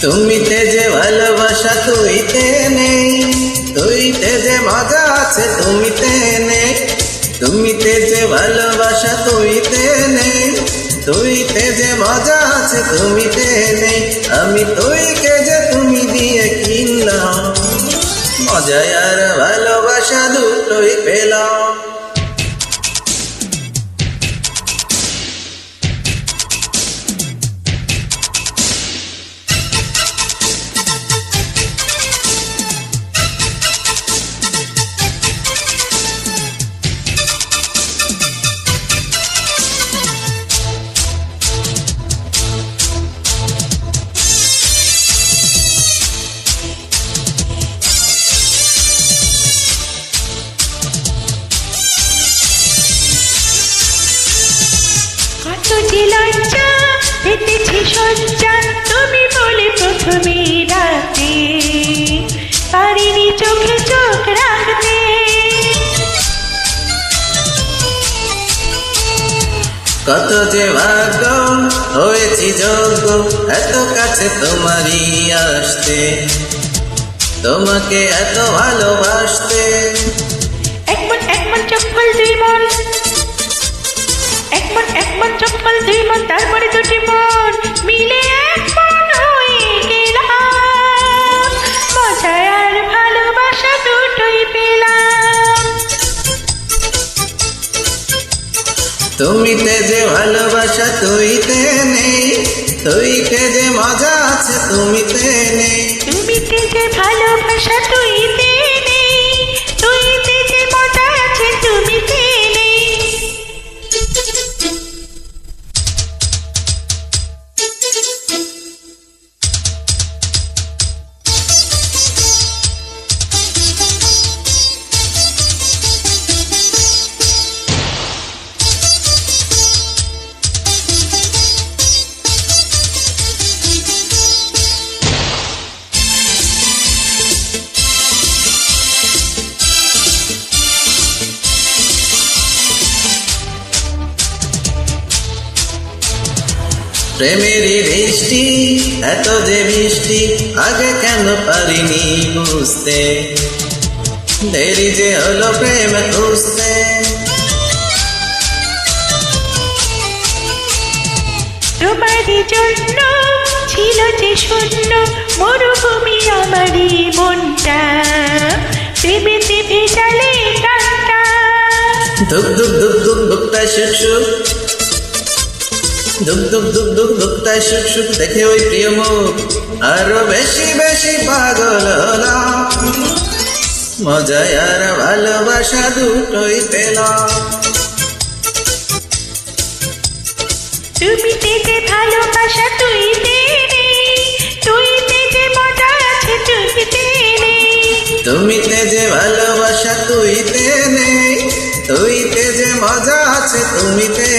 তুমিতে যে ভালোবাসা তুইতে নেই, তুইতে যে মজা আছে তুমিতে নেই। তুমিতে যে ভালোবাসা তুইতে নেই, তুইতে যে মজা আছে তুমিতে নেই। আমি তুইকে যে তুমি দিয়ে কিনলাম, মজা আর ভালোবাসা দুটোই পেলাম। লজ্জা পেতেছি সজ্জা তুমি বলে প্রথমে রাতে, পারিনি চোখে চোখ রাখতে। কত যে ভাগ্য হয়েছি যোগ্য এত কাছে তোমারই আসতে, তোমাকে এত ভালোবাসতে। এক মন চোখ ফল দুই মন, এক মন চোখ ফল দুই মন, তারপরে দুটি মন মিলে এক মন হয়ে গেলাম। মজা আর ভালোবাসা দুটোই পেলাম। তুমিতে যে ভালোবাসা তুইতে নেই, তুইতে যে মজা আছে তুমিতে নেই। তুমিতে যে ভালোবাসা তুইতে নেই, তুইতে যে মজা আছে তুমিতে নেই। প্রেমেরই বৃষ্টি এত যে বৃষ্টি আগে কেন পারিনি বুঝতে, দেরি যে হলো প্রেম খুঁজতে। তোমারই জন্য ছিল যে শূন্য মরুভূমি আমারই মনটা, প্রেমেতে ভেজালে গানটা। ধুক ধুক ধুক ধুক ধুকতায় শুক শুক, ধুক ধুক ধুক ধুক ধুকতায় শুক শুক দেখে ওই প্রিয় মুখ আরো বেশি বেশি পাগল হলাম। মজা আর ভালোবাসা দুটোই পেলাম। তুমিতে যে ভালোবাসা তুইতে নেই, তুইতে যে মজা আছে তুমিতে নেই। তুমিতে যে ভালোবাসা তুইতে নেই, তুইতে যে মজা আছে তুমিতে